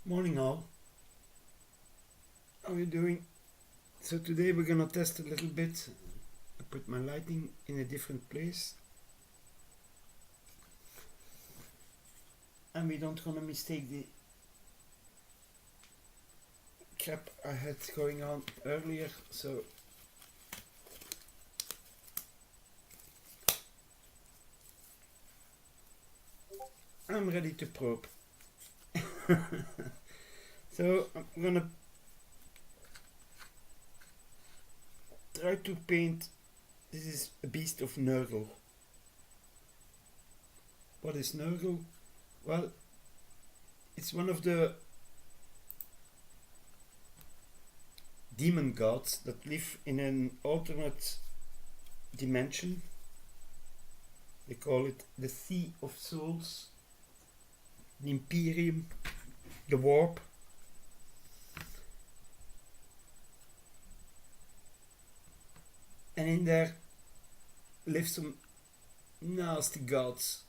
Morning all, how are you doing? So today we're gonna test a little bit. I put my lighting in a different place and we don't gonna mistake the crap I had going on earlier. So I'm ready to probe. So I'm gonna try to paint. This is a beast of nurgle. What is nurgle? Well, it's one of the demon gods that live in an alternate dimension. They call it the Sea of Souls, the Imperium, the Warp. And in there live some nasty gods.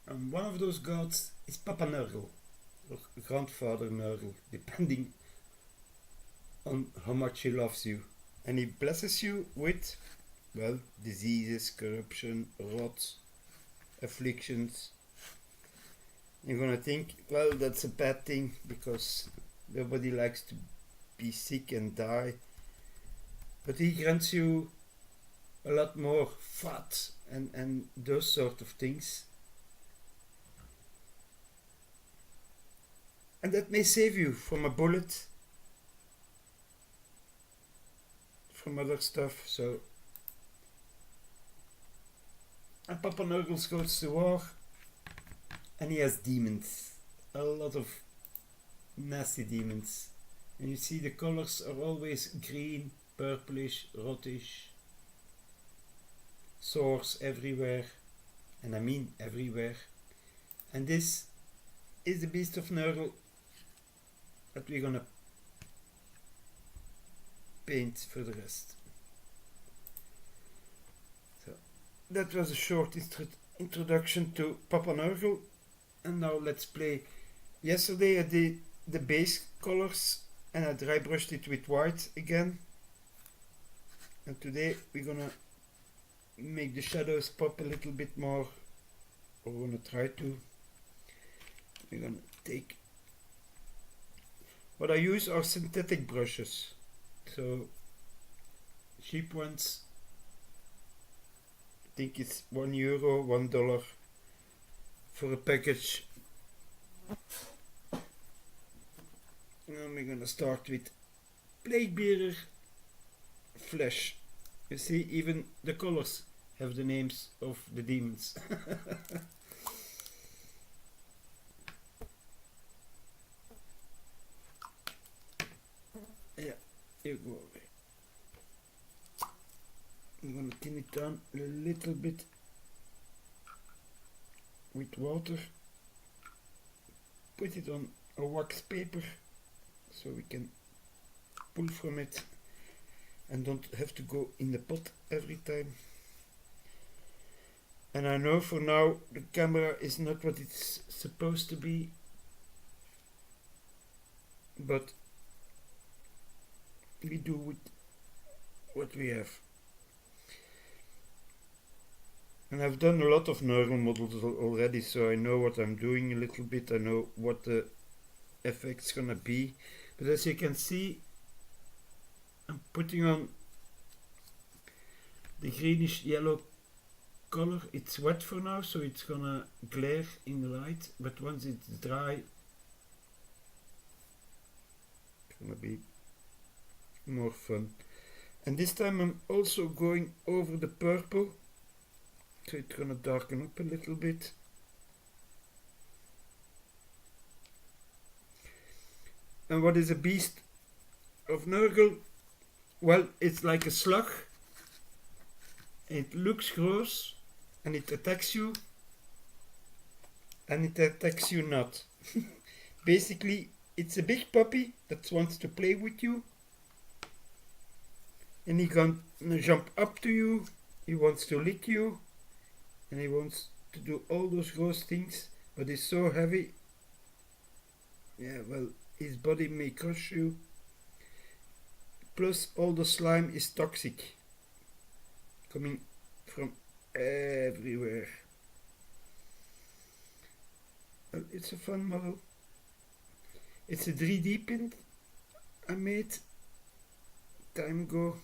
And one of those gods is Papa Nurgle, or Grandfather Nurgle, depending on how much he loves you. And he blesses you with, well, diseases, corruption, rot, afflictions. You're gonna think, well, that's a bad thing because nobody likes to be sick and die. But he grants you a lot more fat and those sort of things. And that may save you from a bullet, from other stuff. So, and Papa Nurgle goes to war and he has demons, a lot of nasty demons. And you see the colors are always green, purplish, rottish, sores everywhere, and I mean everywhere. And this is the beast of Nurgle that we're gonna paint for the rest. So that was a short introduction to Papa Nurgle, and now let's play. Yesterday I did the base colors and I dry brushed it with white again, and today we're gonna make the shadows pop a little bit more, or we're gonna try to. We're gonna take, what I use are synthetic brushes, so cheap ones. I think it's €1, $1 for a package. And we're gonna start with Plaguebearer Flesh. You see, even the colors have the names of the demons. Yeah, you go away. I'm gonna thin it down a little bit with water. Put it on a wax paper so we can pull from it and don't have to go in the pot every time. And I know for now the camera is not what it's supposed to be, but we do with what we have. And I've done a lot of nurgle models already, so I know what I'm doing a little bit. I know what the effect's gonna be. But as you can see, I'm putting on the greenish yellow color. It's wet for now, so it's gonna glare in the light, but once it's dry, it's gonna be more fun. And this time I'm also going over the purple, so it's gonna darken up a little bit. And what is a beast of Nurgle? Well, it's like a slug. It looks gross and it attacks you, and it attacks you not. Basically, it's a big puppy that wants to play with you, and he gonna jump up to you, he wants to lick you, and he wants to do all those gross things, but he's so heavy. Yeah, well, his body may crush you. Plus, all the slime is toxic, coming from everywhere. Well, it's a fun model. It's a 3D print I made time ago.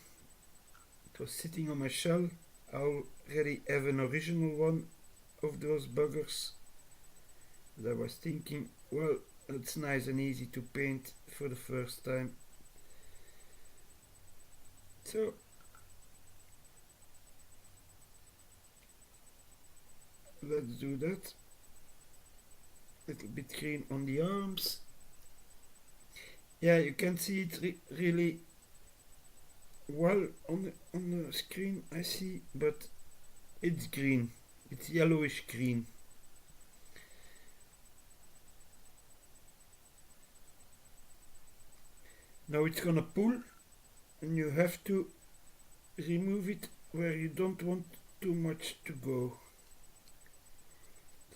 It was sitting on my shelf. I already have an original one of those buggers. But I was thinking, well, it's nice and easy to paint for the first time. So let's do that. Little bit green on the arms. Yeah, you can see it really well on the screen, I see, but it's green. It's yellowish green. Now it's gonna pull, and you have to remove it where you don't want too much to go.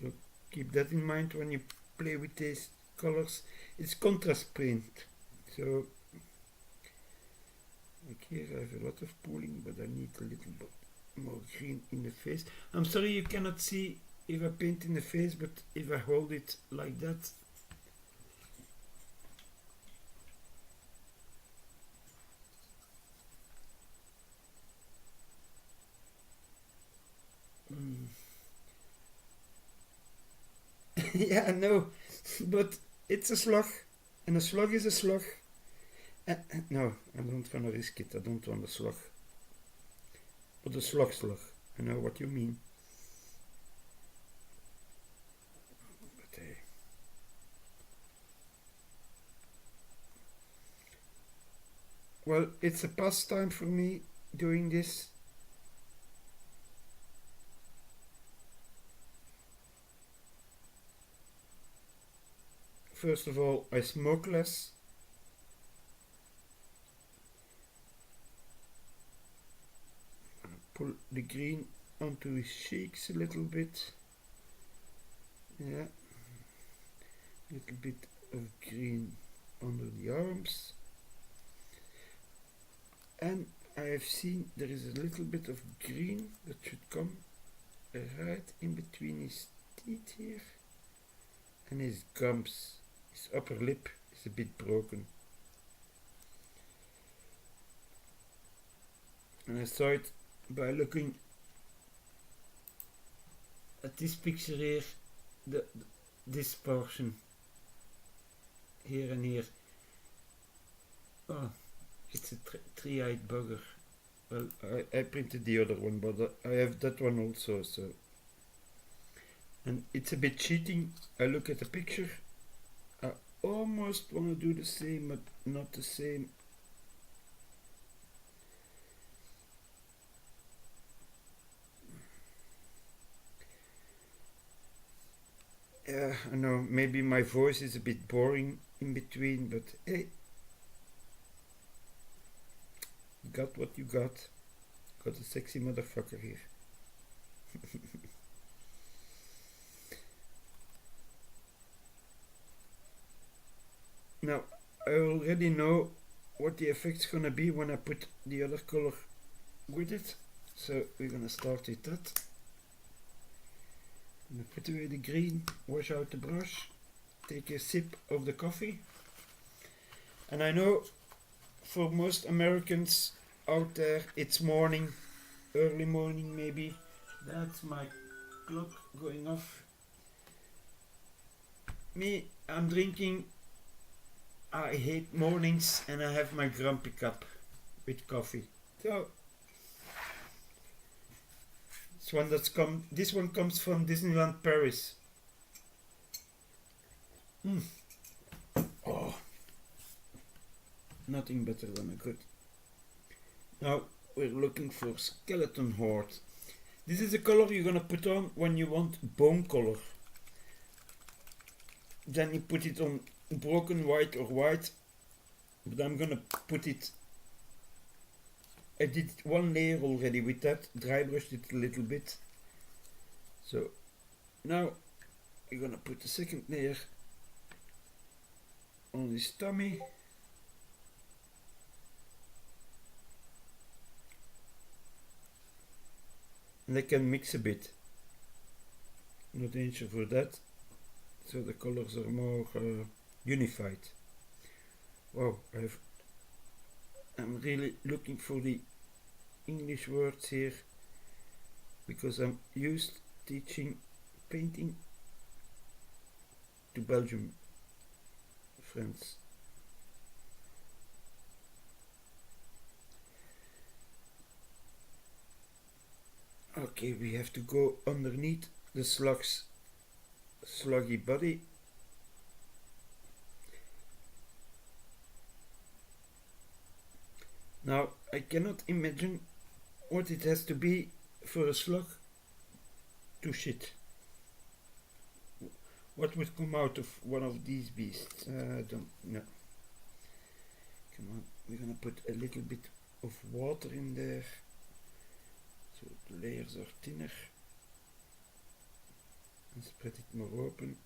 So keep that in mind when you play with these colors. It's contrast paint, so like here I have a lot of pooling, but I need a little bit more green in the face. I'm sorry you cannot see if I paint in the face, but if I hold it like that, yeah, no, but it's a slug, and a slug is a slug. No, I don't want to risk it. I don't want a slug. But a slug. I know what you mean. But hey. Well, it's a pastime for me doing this. First of all, I smoke less. Pull the green onto his cheeks a little bit. Yeah. A little bit of green under the arms. And I have seen there is a little bit of green that should come right in between his teeth here and his gums. His upper lip is a bit broken. And I saw it by looking at this picture here, this portion here and here. Oh, it's a three-eyed bugger. Well, I printed the other one, but I have that one also, so. And it's a bit cheating. I look at the picture, I almost want to do the same, but not the same. Yeah, I know, maybe my voice is a bit boring in between, but hey, you got what you got. Got a sexy motherfucker here. Now, I already know what the effect's gonna be when I put the other color with it, so we're gonna start with that. I'm gonna put away the green, wash out the brush, take a sip of the coffee. And I know for most Americans out there it's morning, early morning maybe. That's my clock going off. Me, I'm drinking, I hate mornings, and I have my grumpy cup with coffee. So this one comes from Disneyland Paris. Oh, nothing better than a good. Now we're looking for skeleton horde. This is a color you're gonna put on when you want bone color. Then you put it on broken white or white, but I'm gonna put it. I did one layer already with that, dry brushed it a little bit, so Now we're gonna put the second layer on his tummy. And I can mix a bit. No danger for that. So the colors are more unified. Wow, I'm really looking for the English words here because I'm used teaching painting to Belgium friends. Okay, we have to go underneath the sluggy body. Now I cannot imagine what it has to be for a slug to shit. What would come out of one of these beasts? I don't know. Come on, we're gonna put a little bit of water in there so the layers are thinner and spread it more open.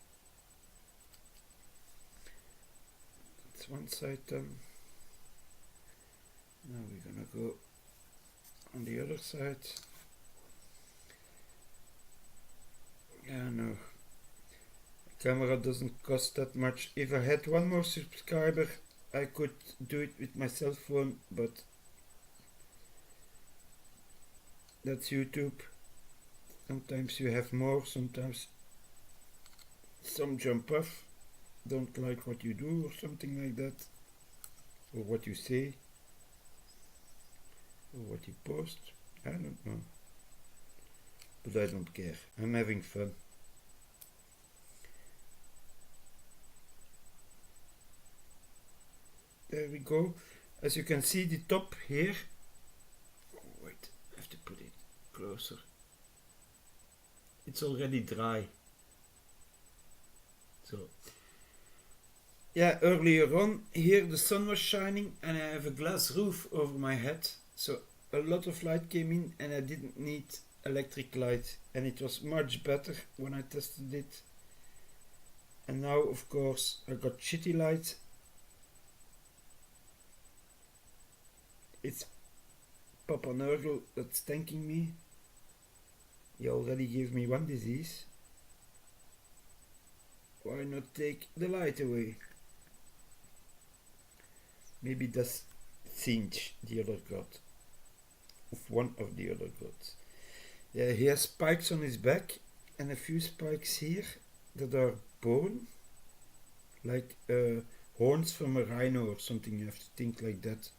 That's one side done. Now we're gonna go on the other side. Yeah, no. Camera doesn't cost that much. If I had one more subscriber, I could do it with my cell phone, but that's YouTube. Sometimes you have more, sometimes some jump off, don't like what you do or something like that, or what you say, or what you post. I don't know, but I don't care. I'm having fun. There we go. As you can see, the top here. Oh, wait, I have to put it closer. It's already dry. So, yeah, earlier on here the sun was shining and I have a glass roof over my head. So a lot of light came in and I didn't need electric light. And it was much better when I tested it. And now, of course, I got shitty light. It's Papa Nurgle that's thanking me. He already gave me one disease. Why not take the light away? Maybe that's Sinch, the other god. Of one of the other gods. Yeah, he has spikes on his back and a few spikes here that are bone. Like horns from a rhino or something, you have to think like that.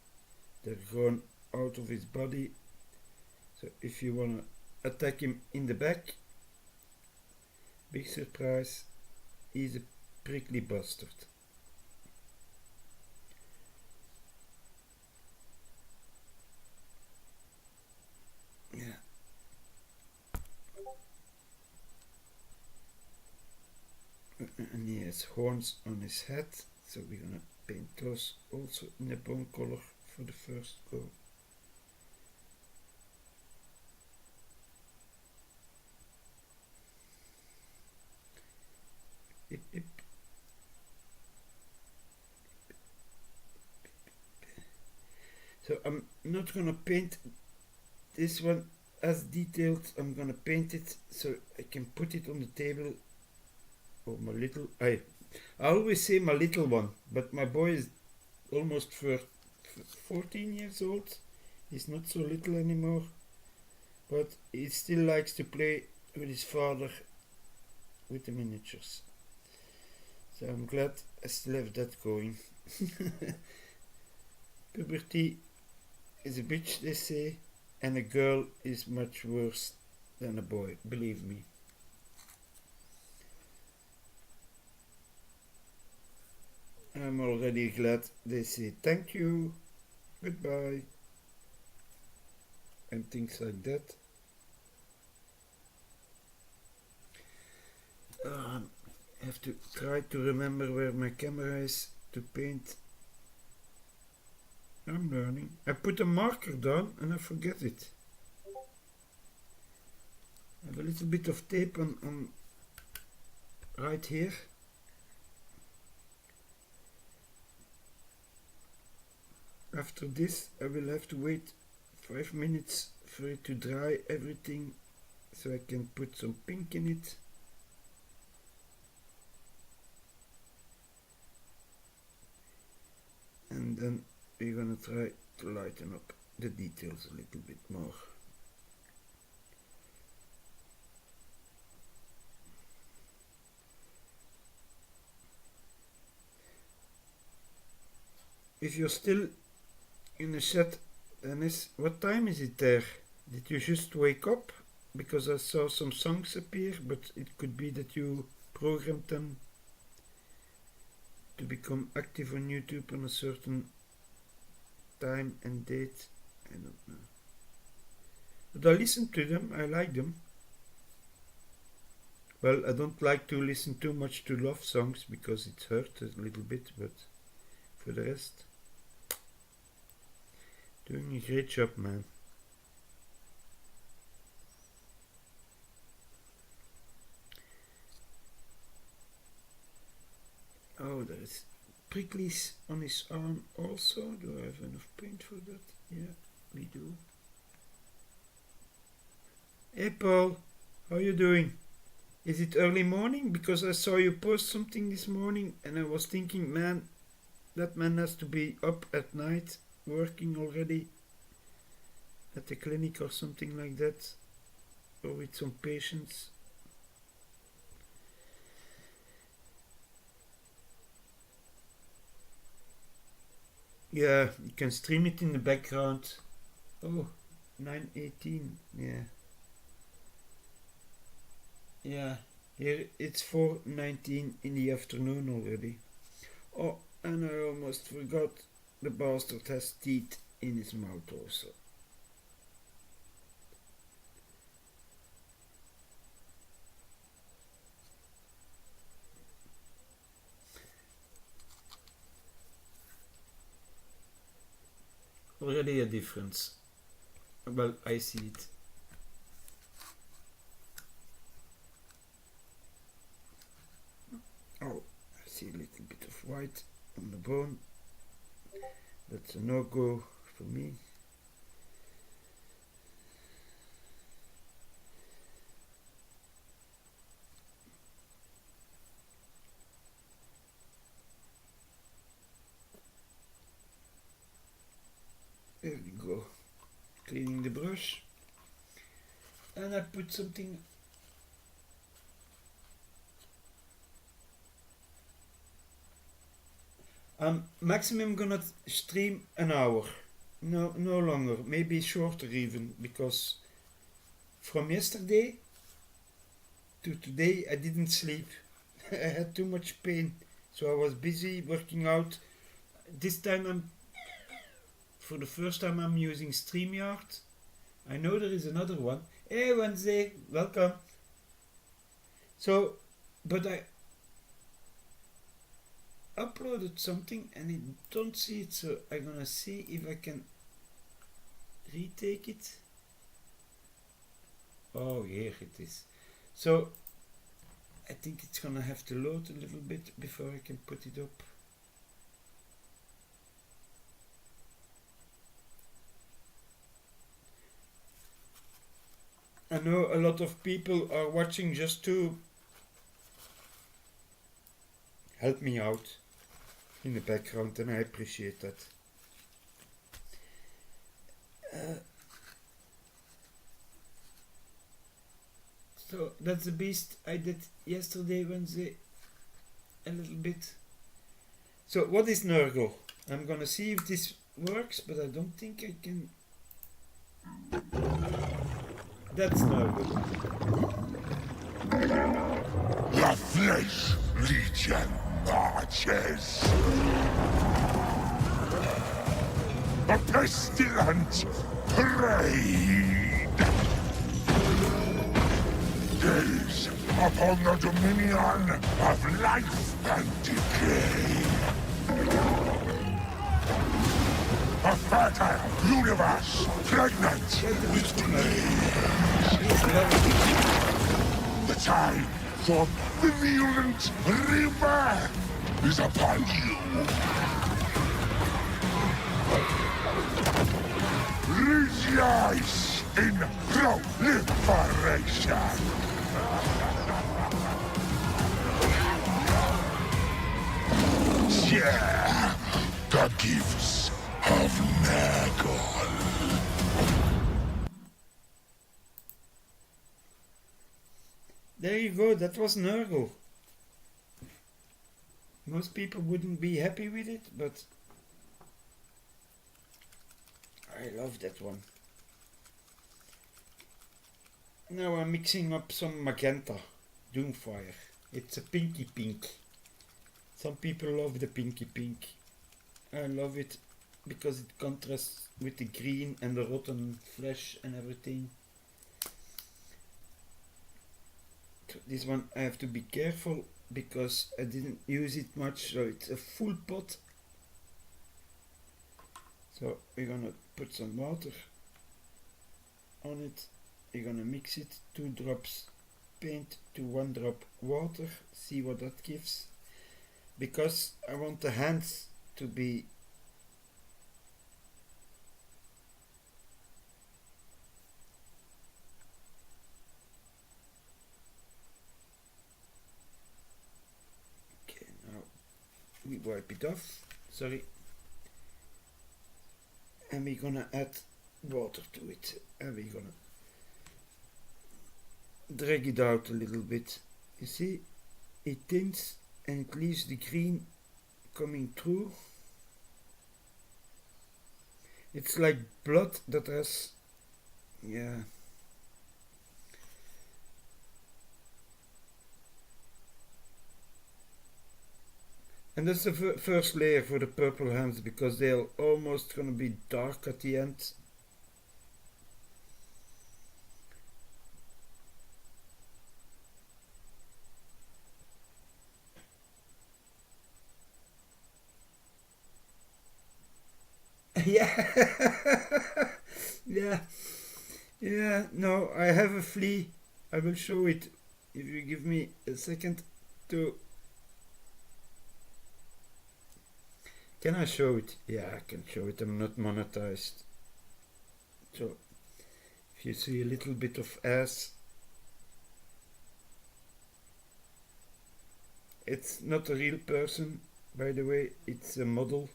They're grown out of his body. So if you wanna attack him in the back, big surprise, he's a prickly bastard. Yeah. And he has horns on his head, so we're gonna paint those also in a bone color for the first go. Yep, yep. So I'm not gonna paint this one as detailed. I'm gonna paint it so I can put it on the table. Oh, my little, I always say my little one, but my boy is almost 14 years old. He's not so little anymore, but he still likes to play with his father with the miniatures. So I'm glad I still have that going. Puberty is a bitch, they say, and a girl is much worse than a boy, believe me. I'm already glad they say thank you, goodbye, and things like that. I have to try to remember where my camera is to paint. I'm learning. I put a marker down and I forget it. I have a little bit of tape on right here. After this I will have to wait 5 minutes for it to dry everything so I can put some pink in it. And then we're gonna try to lighten up the details a little bit more. If you're still in the chat, Dennis, what time is it there? Did you just wake up? Because I saw some songs appear, but it could be that you programmed them to become active on YouTube on a certain time and date. I don't know. But I listen to them, I like them. Well, I don't like to listen too much to love songs because it hurts a little bit, but for the rest, doing a great job, man. Oh, there is pricklies on his arm also. Do I have enough paint for that? Yeah, we do. Hey Paul, how you doing? Is it early morning? Because I saw you post something this morning and I was thinking, man, that man has to be up at night working already at the clinic or something like that, or with some patients. Yeah, you can stream it in the background. Oh, 9:18, yeah. Yeah, here it's 4:19 in the afternoon already. Oh, and I almost forgot, the bastard has teeth in his mouth also. Already a difference. Well, I see it. Oh, I see a little bit of white on the bone. That's a no-go for me. There we go. Cleaning the brush. And I put something. Maximum gonna stream an hour. No longer. Maybe shorter even, because from yesterday to today I didn't sleep. I had too much pain, so I was busy working out. This time for the first time I'm using StreamYard. I know there is another one. Hey Wednesday, welcome. So, but I uploaded something and I don't see it, so I'm gonna see if I can retake it. Oh, here it is. So I think it's gonna have to load a little bit before I can put it up. I know a lot of people are watching just to help me out in the background, and I appreciate that. So that's the beast I did yesterday, Wednesday, a little bit. So what is nurgle? I'm gonna see if this works, but I don't think I can. That's nurgle. The Flesh Legion marches. A pestilent parade. Gaze upon the dominion of life and decay. A fertile universe pregnant with clay. The time of the virulent river is upon you. Rejoice in proliferation. Share the gifts of nurgle. There you go, that was nurgle. Most people wouldn't be happy with it, but I love that one. Now I'm mixing up some magenta Doomfire. It's a pinky pink. Some people love the pinky pink. I love it because it contrasts with the green and the rotten flesh and everything. This one I have to be careful because I didn't use it much, so it's a full pot. So we're gonna put some water on it. We're gonna mix it, 2 drops paint to 1 drop water, see what that gives. Because I want the hands to be okay, now we wipe it off, sorry, and we're gonna add water to it, and we're gonna drag it out a little bit. You see, it tints and it leaves the green coming through. It's like blood that has, yeah. And that's the first layer for the purple hands, because they're almost gonna be dark at the end. Yeah, yeah, no, I have a flea. I will show it if you give me a second to. Can I show it? Yeah, I can show it. I'm not monetized. So, if you see a little bit of ass, it's not a real person, by the way, it's a model.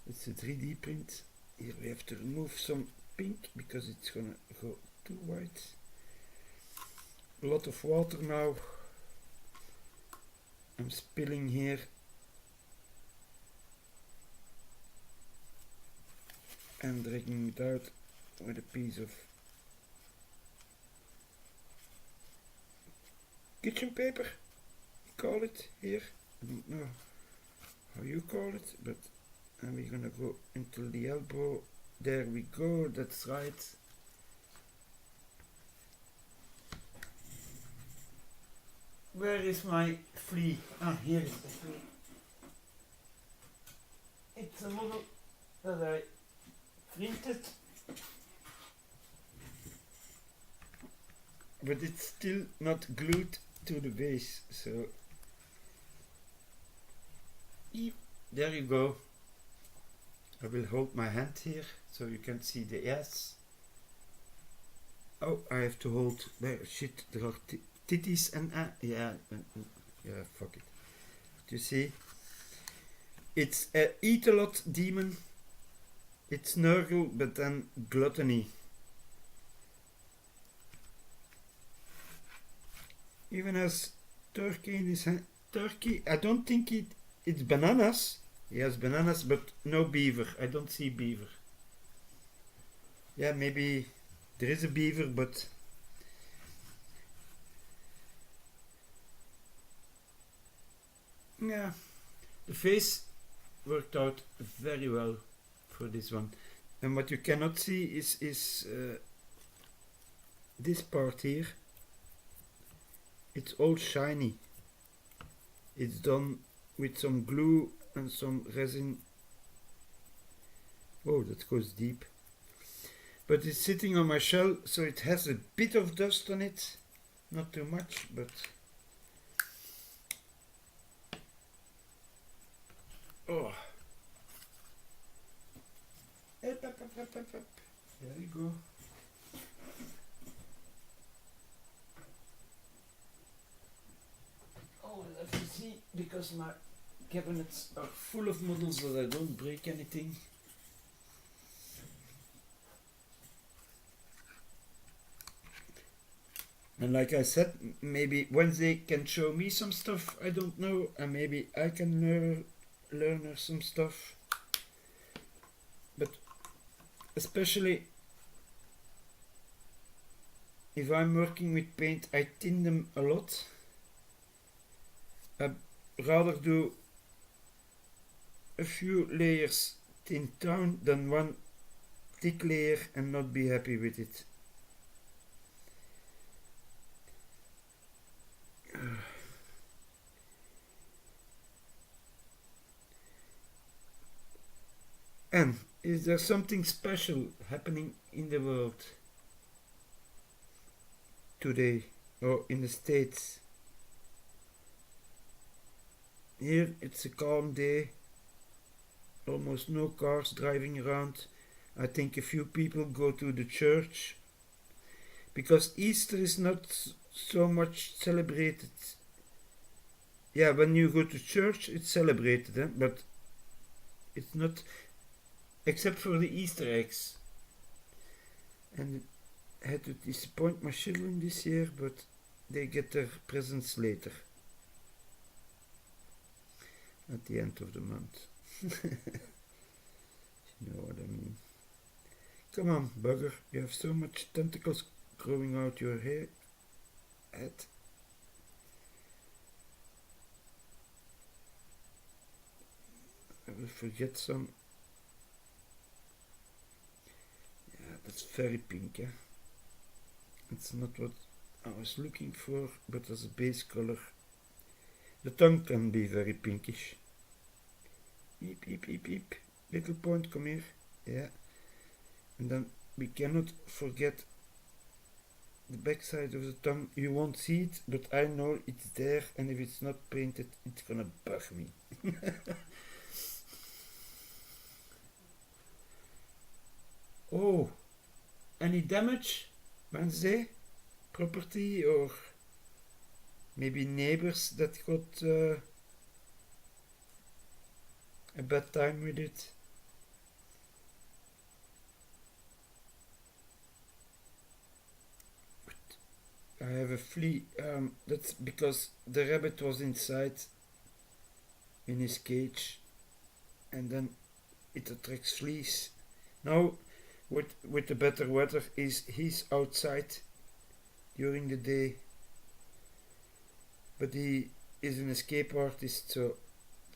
It's a 3D print. Here we have to remove some pink because it's gonna go too white. A lot of water now. I'm spilling here. And dragging it out with a piece of kitchen paper, call it here. I don't know how you call it, but and we're gonna go until the elbow. There we go, that's right. Where is my flea? Ah, here is the flea. It's a model that I printed, but it's still not glued to the base, so there you go. I will hold my hand here so you can see the ass. Oh, I have to hold. Shit, there are titties and yeah, fuck it. You see, it's a eat a lot demon. It's nurgle, but then gluttony. Even has turkey in his hand. Turkey, I don't think it's bananas. He has bananas, but no beaver. I don't see beaver. Yeah, maybe there is a beaver, but yeah, the face worked out very well for this one. And what you cannot see is this part here. It's all shiny. It's done with some glue and some resin. Oh, that goes deep. But it's sitting on my shell, so it has a bit of dust on it. Not too much, but Up. There you go. Oh, I have to see, because my cabinets are full of models that I don't break anything. And like I said, maybe Wednesday can show me some stuff I don't know, and maybe I can learn her some stuff. But especially if I'm working with paint, I thin them a lot. I'd rather do a few layers thin down than one thick layer and not be happy with it. And is there something special happening in the world today or in the States? Here it's a calm day, almost no cars driving around. I think a few people go to the church because Easter is not so much celebrated. Yeah, when you go to church it's celebrated, but it's not, except for the Easter eggs. And I had to disappoint my children this year, but they get their presents later. At the end of the month. You know what I mean. Come on, bugger, you have so much tentacles growing out your head. I will forget some. Yeah, that's very pink, eh? It's not what I was looking for, but as a base color. The tongue can be very pinkish. Eep, eep, eep, eep. Little point, come here. Yeah. And then we cannot forget the back side of the tongue. You won't see it, but I know it's there, and if it's not painted, it's gonna bug me. Oh, any damage? Wednesday? Property or maybe neighbors that got a bad time with it? I have a flea. That's because the rabbit was inside in his cage, and then it attracts fleas. Now, with the better weather, he's outside during the day, but he is an escape artist, so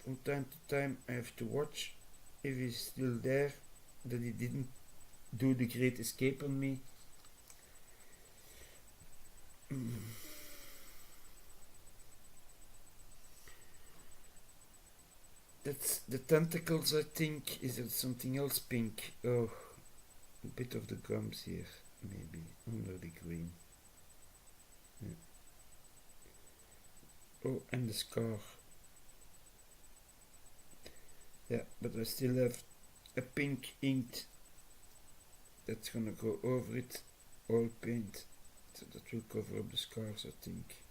from time to time I have to watch if he's still there, that he didn't do the great escape on me. That's the tentacles, I think. Is there something else pink? Oh, a bit of the gums here, maybe, under the green. Yeah. Oh, and the scar. Yeah, but I still have a pink inked that's gonna go over it, oil paint, so that will cover up the scars, I think.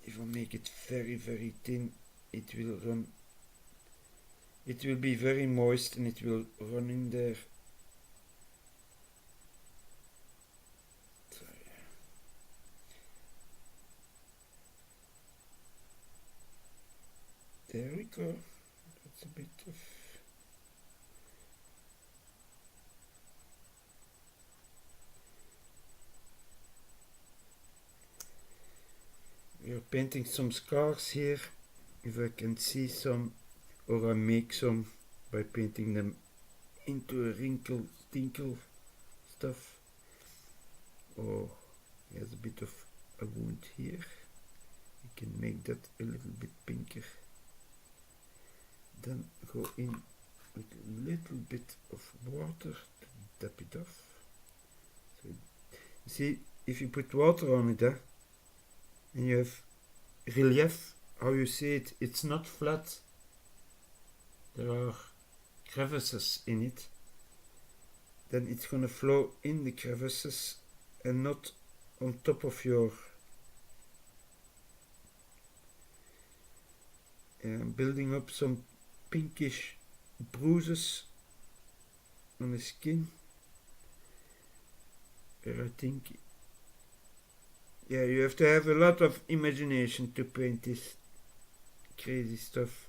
If I make it very, very thin, it will run. It will be very moist and it will run in there. So, yeah. There we go. That's a bit of. We are painting some scars here. If I can see some, or I make some by painting them into a wrinkle, tinkle stuff. Oh, he has a bit of a wound here. You can make that a little bit pinker. Then go in with a little bit of water to tap it off. So you see, if you put water on it, and you have relief, how you see it, it's not flat. There are crevices in it, then it's gonna flow in the crevices and not on top of your building up some pinkish bruises on the skin. I think, yeah, you have to have a lot of imagination to paint this crazy stuff.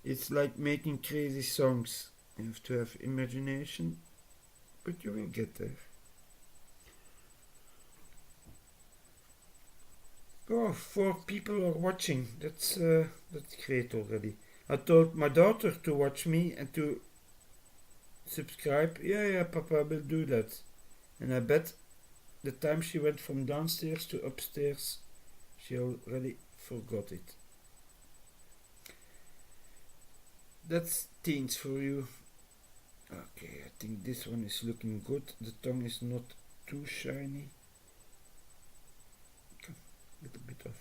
It's like making crazy songs. You have to have imagination, but you will get there. Oh, 4 people are watching. That's great already. I told my daughter to watch me and to subscribe. Yeah, Papa will do that. And I bet the time she went from downstairs to upstairs, she already forgot it. That's teens for you. Okay, I think this one is looking good. The tongue is not too shiny. A little bit of,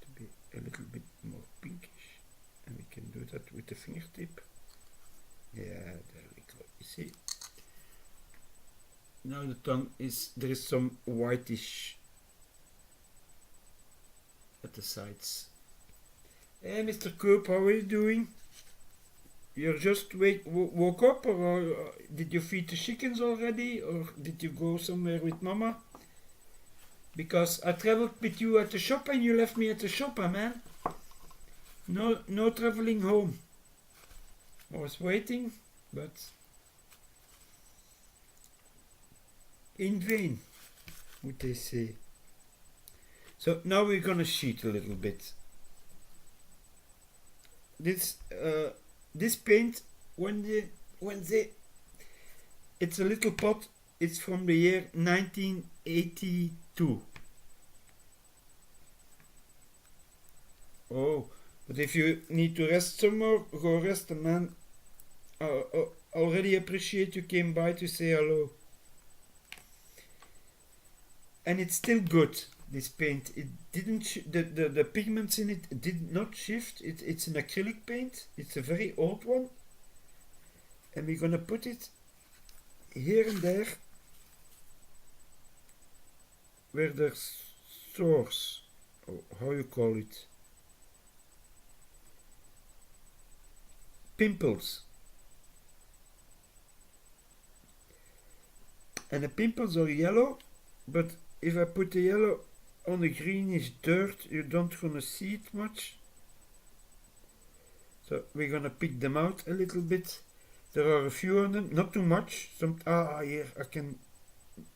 to be a little bit more pinkish, and we can do that with the fingertip. Yeah, there we go. You see? Now the tongue is, there is some whitish at the sides. Hey, Mr. Coop, how are you doing? You just woke up, or did you feed the chickens already, or did you go somewhere with Mama? Because I traveled with you at the shop and you left me at the shop, man. No traveling home. I was waiting, but in vain, would they say. So now we're gonna sheet a little bit. This paint, it's a little pot. It's from the year 1982. Oh, but if you need to rest some more, go rest, man. Already appreciate you came by to say hello. And it's still good, this paint. It didn't, the pigments in it did not shift. It's an acrylic paint. It's a very old one. And we're gonna put it here and there where there's sores, or how you call it, pimples. And the pimples are yellow, but if I put the yellow on the greenish dirt, you don't gonna see it much. So we're gonna pick them out a little bit. There are a few of them, not too much. Here I can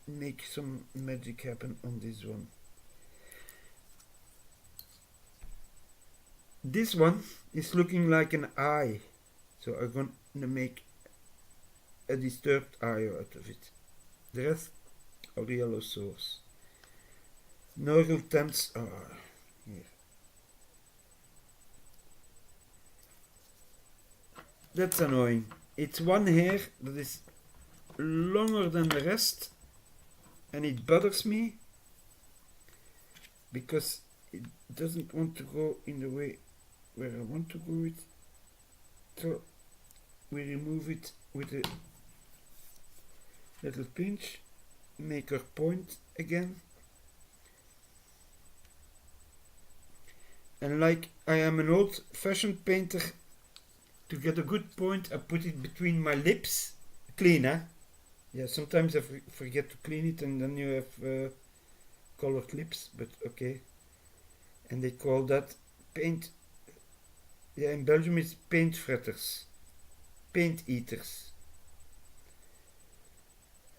make some magic happen on this one. This one is looking like an eye, so I'm gonna make a disturbed eye out of it. The rest are the yellow sores. Nurgle tents are here. That's annoying. It's one hair that is longer than the rest, and it bothers me because it doesn't want to go in the way where I want to go with. So we remove it with a little pinch, make our point again, and like I am an old-fashioned painter, to get a good point I put it between my lips. Clean, eh? Yeah, sometimes I forget to clean it and then you have colored lips, but okay. And they call that paint. Yeah, in Belgium it's paint fretters, paint eaters.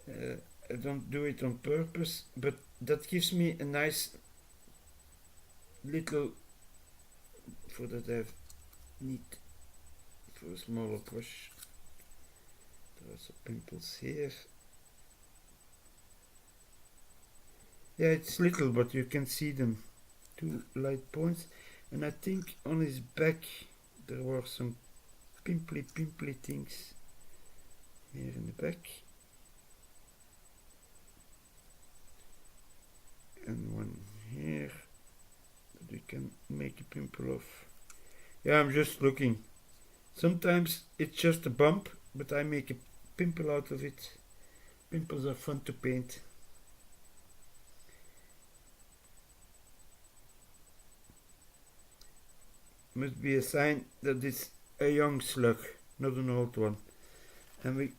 I don't do it on purpose, but that gives me a nice little, for that I need for a smaller brush. There are some pimples here. Yeah, it's little, but you can see them. 2 light points. And I think on his back there were some pimply things here in the back. And one here that we can make a pimple of. Yeah, I'm just looking. Sometimes it's just a bump, but I make a pimple out of it. Pimples are fun to paint. Must be a sign that it's a young slug, not an old one. And we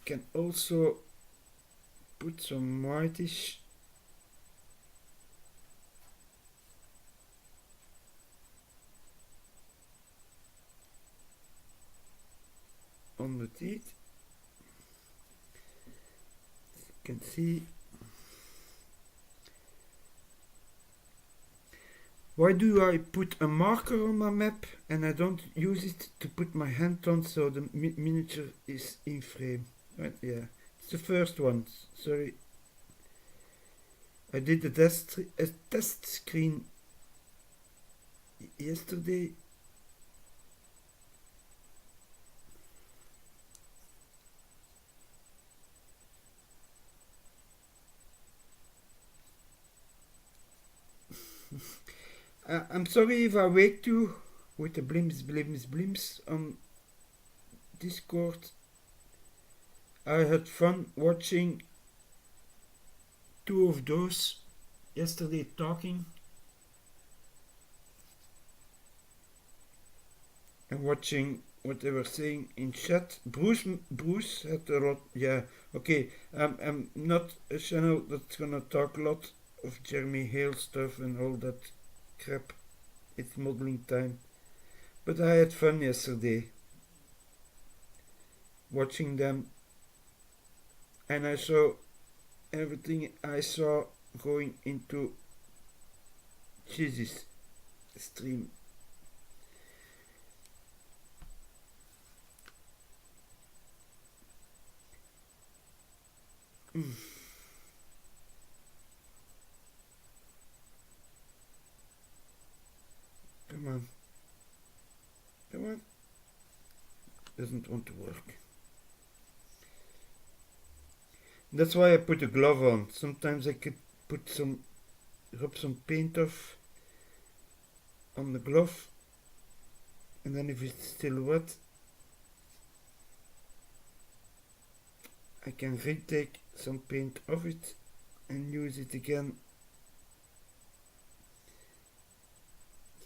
can also put some whitish on the teeth. As you can see. Why do I put a marker on my map and I don't use it to put my hand on so the miniature is in frame? Right, yeah, it's the first one. Sorry, I did a test screen yesterday. I'm sorry if I wake you with the blimps on Discord. I had fun watching two of those yesterday talking and watching what they were saying in chat. Bruce had a lot. Yeah, okay. I'm not a channel that's gonna talk a lot of Jeremy Hale stuff and all that crap. It's modeling time. But I had fun yesterday watching them, and I saw everything I saw going into Jesus stream. Come on. Come on. Doesn't want to work. That's why I put a glove on. Sometimes I could rub some paint off on the glove, and then if it's still wet, I can retake some paint off it and use it again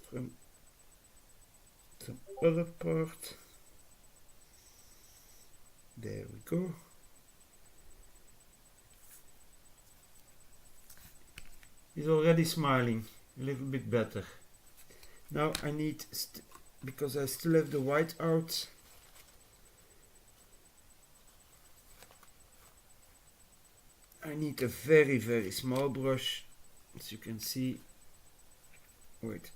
from some other part. There we go. He's already smiling a little bit better. Now I need, because I still have the white out, I need a very, very small brush, as you can see. Wait.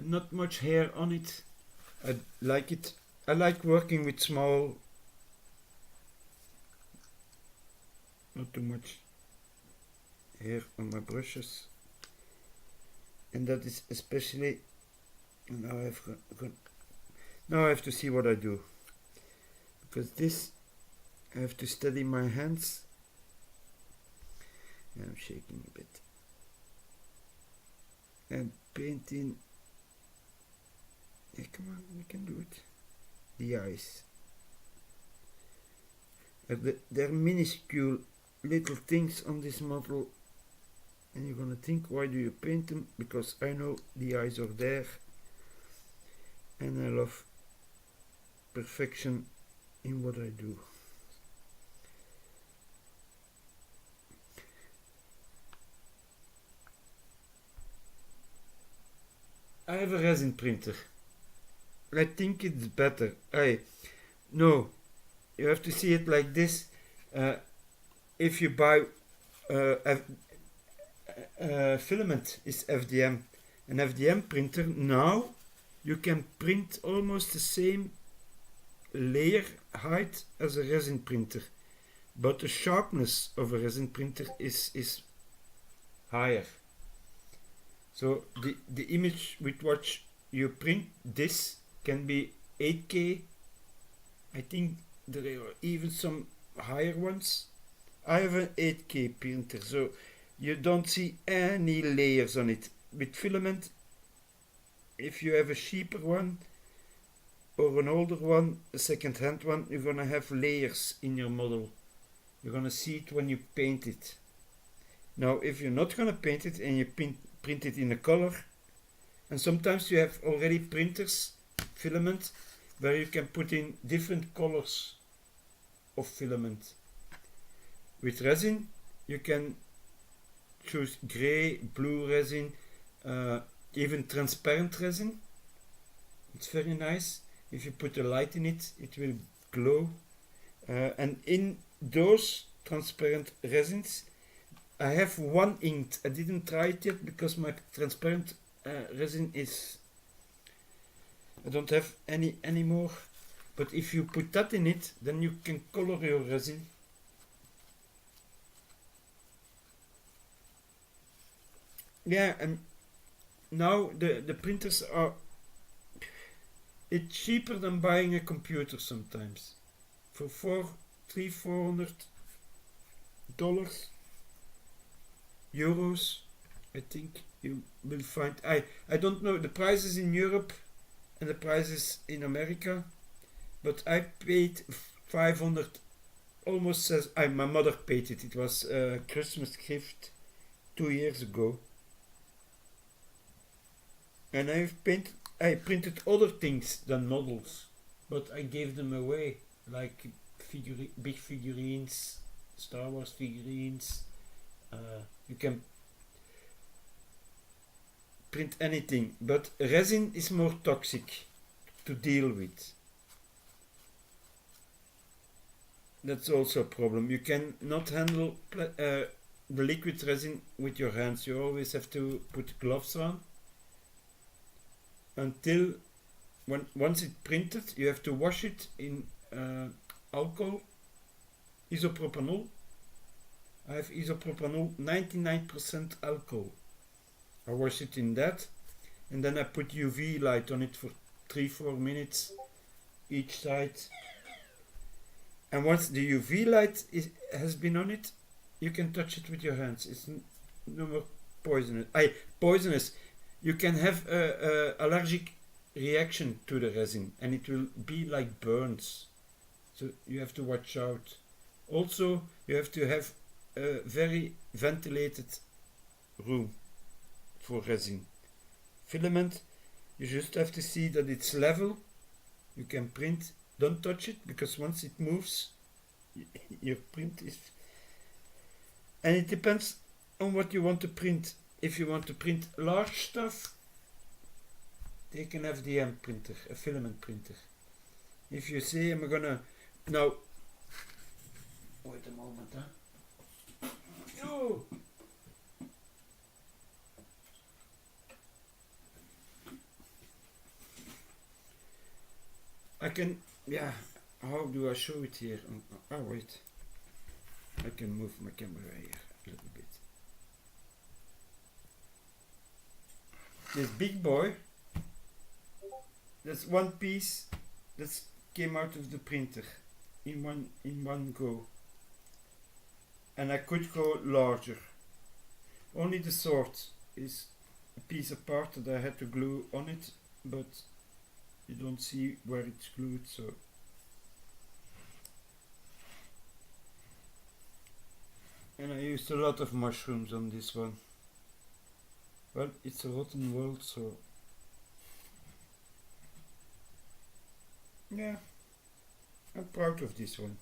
Not much hair on it. I like it. I like working with small, not too much hair on my brushes. And that is especially, now I have to see what I do. Because this, I have to steady my hands. And I'm shaking a bit. And painting. Yeah, come on, we can do it. The eyes. They're minuscule little things on this model. And you're gonna think, why do you paint them? Because I know the eyes are there. And I love perfection in what I do. I have a resin printer. I think it's better. No, you have to see it like this. If you buy filament is FDM. An FDM printer, now you can print almost the same layer height as a resin printer, but the sharpness of a resin printer is higher. So the image with which you print this can be 8K. I think there are even some higher ones. I have an 8K printer, so you don't see any layers on it. With filament, if you have a cheaper one or an older one, a second-hand one, you're gonna have layers in your model. You're gonna see it when you paint it. Now, if you're not gonna paint it and you print it in a color, and sometimes you have already printers, filament, where you can put in different colors of filament. With resin, you can choose gray, blue resin, even transparent resin. It's very nice. If you put a light in it, it will glow. And in those transparent resins, I have one inked. I didn't try it yet because my transparent resin is... I don't have any anymore. But if you put that in it, then you can color your resin. Yeah, and now the printers are... It's cheaper than buying a computer sometimes. For $400 euros, I think you will find... I don't know the prices in Europe and the prices in America, but I paid 500, almost as... my mother paid it. It was a Christmas gift 2 years ago. And I printed other things than models, but I gave them away, like big figurines, Star Wars figurines. You can print anything, but resin is more toxic to deal with. That's also a problem. You can not handle the liquid resin with your hands. You always have to put gloves on. Until once it's printed, you have to wash it in alcohol, isopropanol. I have isopropanol 99% alcohol. I wash it in that, and then I put UV light on it for 3-4 minutes each side. And once the UV light has been on it, you can touch it with your hands. It's no more poisonous. Poisonous. You can have a allergic reaction to the resin, and it will be like burns. So you have to watch out. Also, you have to have a very ventilated room for resin. Filament, you just have to see that it's level. You can print. Don't touch it, because once it moves, your print is... And it depends on what you want to print. If you want to print large stuff, take an FDM printer, a filament printer. If you say I'm gonna... Now, wait a moment, huh? Oh! I can... Yeah, how do I show it here? Oh, wait. I can move my camera here a little bit. This big boy, that's one piece that came out of the printer in one go, and I could go larger. Only the sword is a piece apart that I had to glue on it, but you don't see where it's glued, so and I used a lot of mushrooms on this one. Well, it's a rotten world, so yeah, I'm proud of this one.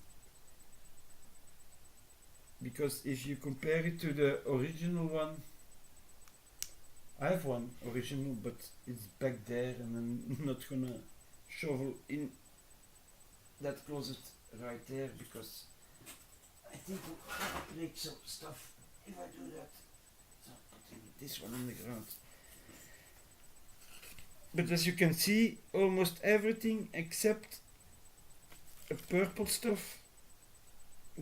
Because if you compare it to the original one, I have one original, but it's back there and I'm not gonna shovel in that closet right there because I think I'll break some stuff if I do that. So putting this one on the ground. But as you can see, almost everything except a purple stuff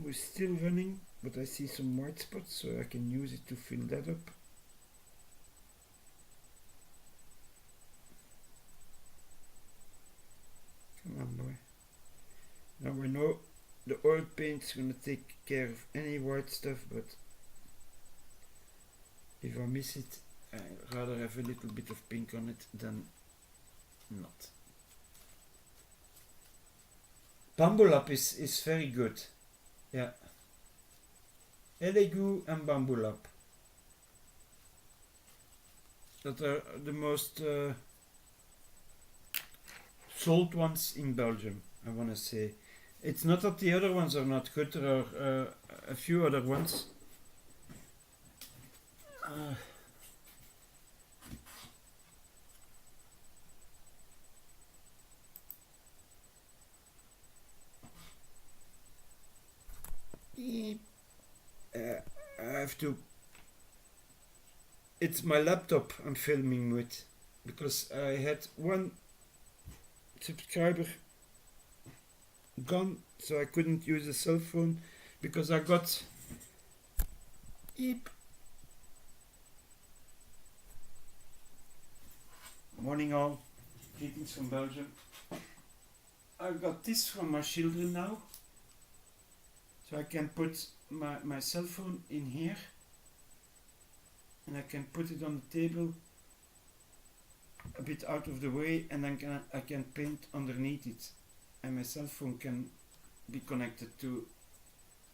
was still running, but I see some white spots, so I can use it to fill that up. Come on, boy. Now I know the oil paint's gonna take care of any white stuff, but if I miss it, I'd rather have a little bit of pink on it than not. Bambulap is very good. Yeah. Elegu and Bambulap. That are the most sold ones in Belgium, I want to say. It's not that the other ones are not good, there are a few other ones. I have to. It's my laptop I'm filming with, because I had one subscriber gone, so I couldn't use a cell phone because I got. Eep. Morning all, greetings from Belgium. I got this from my children now, so I can put my cell phone in here and I can put it on the table a bit out of the way, and then I can paint underneath it, and my cell phone can be connected to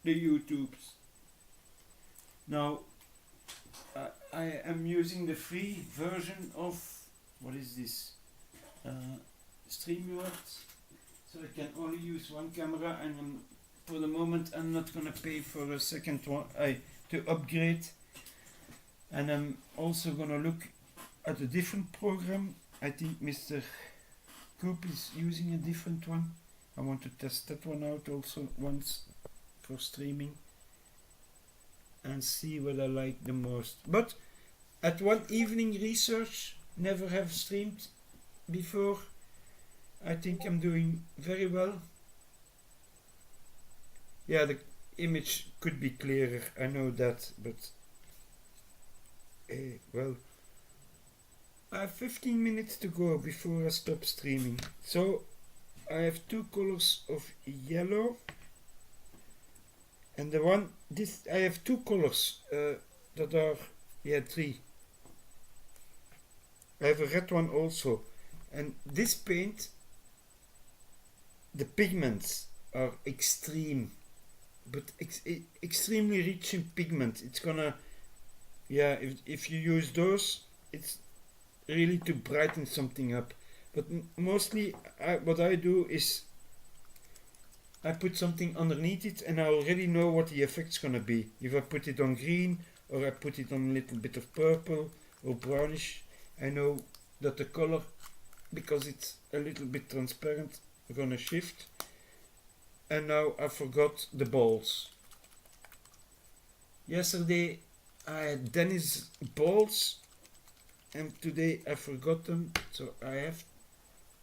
the YouTubes. Now I am using the free version of, what is this, StreamYard, so I can only use one camera, and for the moment I'm not gonna pay for a second one to upgrade. And I'm also gonna look at a different program. I think Mr. Coop is using a different one. I want to test that one out also once for streaming and see what I like the most. But at one evening research, never have streamed before. I think I'm doing very well. Yeah, the image could be clearer, I know that, but well, I have 15 minutes to go before I stop streaming. So I have two colors of yellow, and I have two colors that are, three. I have a red one also, and this paint, the pigments are extreme, but extremely rich in pigment. It's gonna, if you use those, it's really to brighten something up. But mostly what I do is I put something underneath it, and I already know what the effect's gonna be. If I put it on green, or I put it on a little bit of purple or brownish, I know that the color, because it's a little bit transparent, gonna shift. And now I forgot the balls. Yesterday I had Dennis balls, and today I forgot them, so I have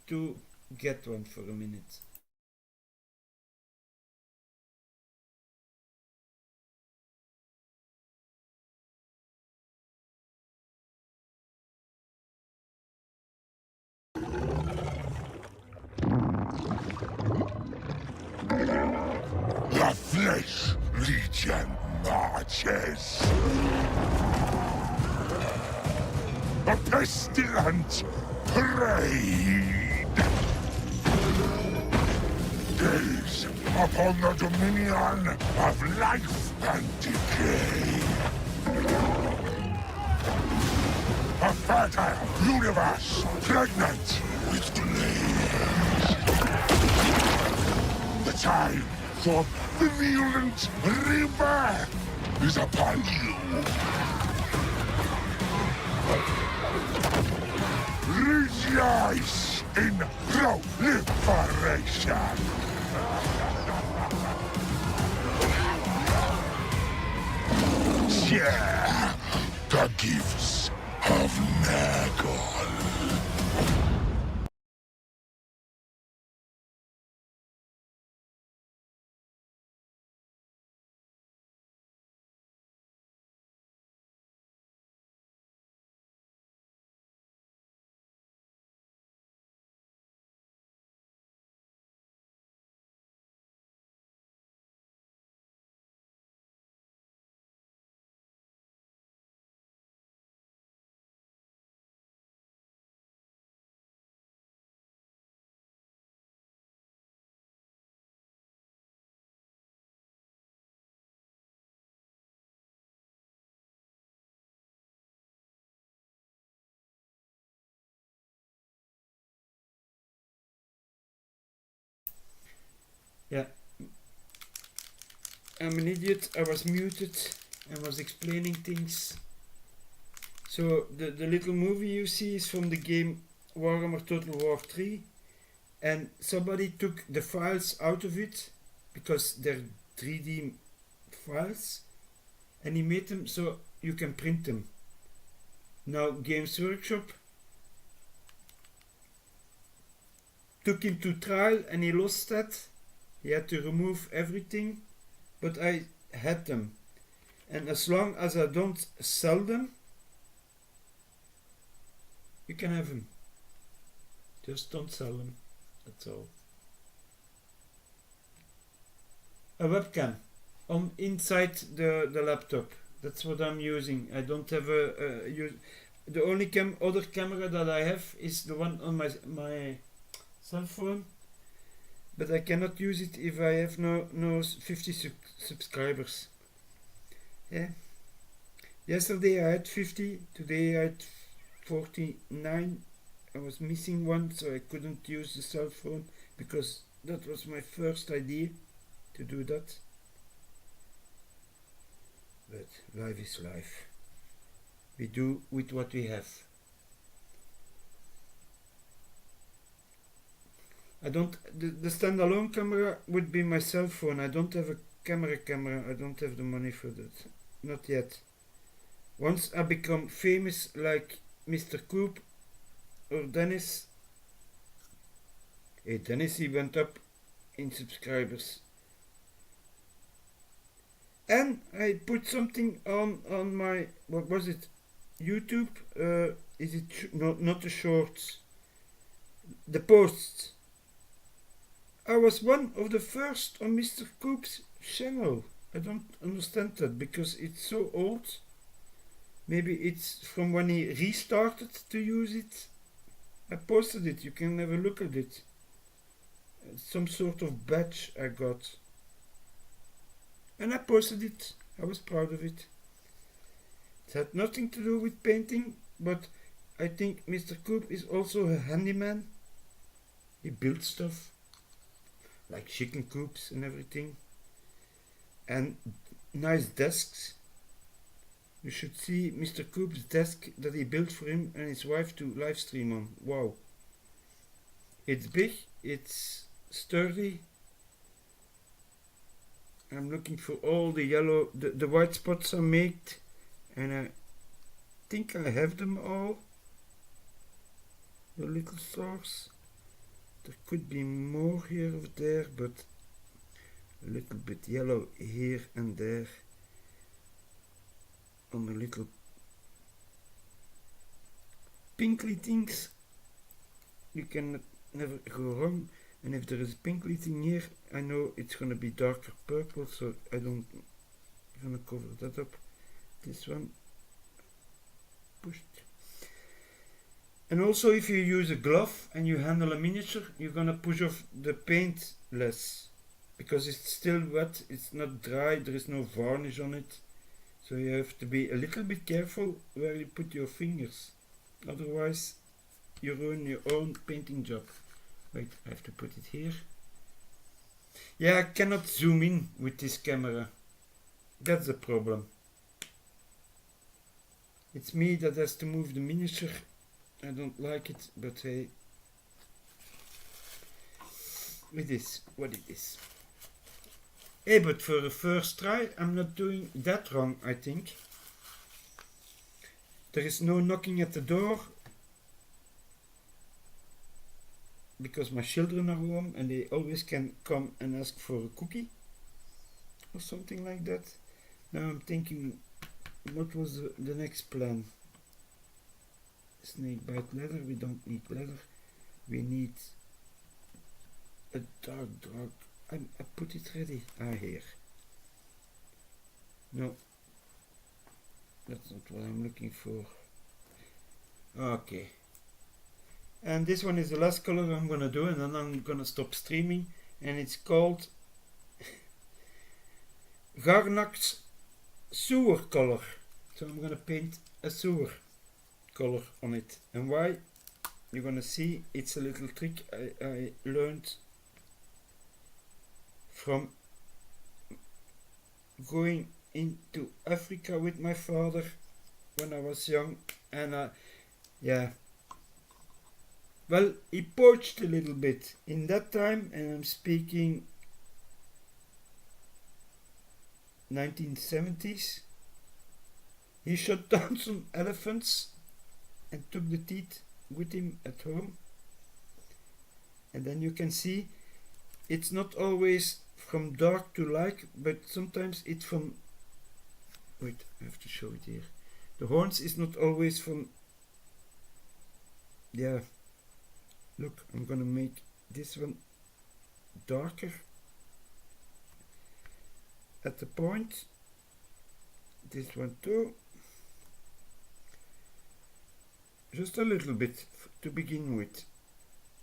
to get one for a minute. The Flesh Legion marches. A pestilent parade. Gaze upon the dominion of life and decay. A fertile universe pregnant with delays. The time for virulent rebirth is upon you. Rejoice in proliferation. Share the gifts of nurgle. Yeah. I'm an idiot. I was muted and was explaining things. So the little movie you see is from the game Warhammer Total War 3, and somebody took the files out of it because they're 3D files, and he made them so you can print them. Now Games Workshop took him to trial and he lost that. He had to remove everything, but I had them, and as long as I don't sell them, you can have them. Just don't sell them, that's all. A webcam on inside the laptop. That's what I'm using. I don't have the only other camera that I have is the one on my cell phone, but I cannot use it if I have no 50 subscribers. Yeah. Yesterday I had 50. Today I had 49. I was missing one, so I couldn't use the cell phone because that was my first idea to do that. But life is life. We do with what we have. I don't. The standalone camera would be my cell phone. I don't have a camera. I don't have the money for that. Not yet. Once I become famous like Mr. Coop or Dennis. Hey, Dennis, he went up in subscribers. And I put something on my, what was it? YouTube? Is it not the shorts? The posts. I was one of the first on Mr. Coop's channel. I don't understand that because it's so old. Maybe it's from when he restarted to use it. I posted it, you can have a look at it. It's some sort of badge I got. And I posted it. I was proud of it. It had nothing to do with painting, but I think Mr. Coop is also a handyman. He builds stuff, like chicken coops and everything. And nice desks. You should see Mr. Coop's desk that he built for him and his wife to live stream on. Wow. It's big, it's sturdy. I'm looking for all the yellow, the white spots are made, and I think I have them all. The little stars. There could be more here or there, but a little bit yellow here and there on the little pinkly things. You can never go wrong. And if there is a pinkly thing here, I know it's gonna be darker purple, so I don't gonna cover that up. This one pushed. And also, if you use a glove and you handle a miniature, you're gonna push off the paint less because it's still wet. It's not dry. There is no varnish on it, so you have to be a little bit careful where you put your fingers. Otherwise, you ruin your own painting job. Wait, I have to put it here. Yeah, I cannot zoom in with this camera. That's the problem. It's me that has to move the miniature. I don't like it, but hey. It is what it is. Hey, but for the first try, I'm not doing that wrong, I think. There is no knocking at the door. Because my children are home and they always can come and ask for a cookie or something like that. Now I'm thinking, what was the next plan? Snake bite leather. We don't need leather. We need a dark. I put it ready. Here. No, that's not what I'm looking for. Okay. And this one is the last color I'm gonna do, and then I'm gonna stop streaming. And it's called Garnac's sewer color. So I'm gonna paint a sewer color on it. And why? You're gonna see. It's a little trick I learned from going into Africa with my father when I was young, and yeah, well, he poached a little bit in that time, and I'm speaking 1970s. He shot down some elephants and took the teeth with him at home. And then you can see it's not always from dark to light, but sometimes it's from, wait, I have to show it here. The horns is not always from, yeah, look, I'm gonna make this one darker at the point, this one too, just a little bit to begin with,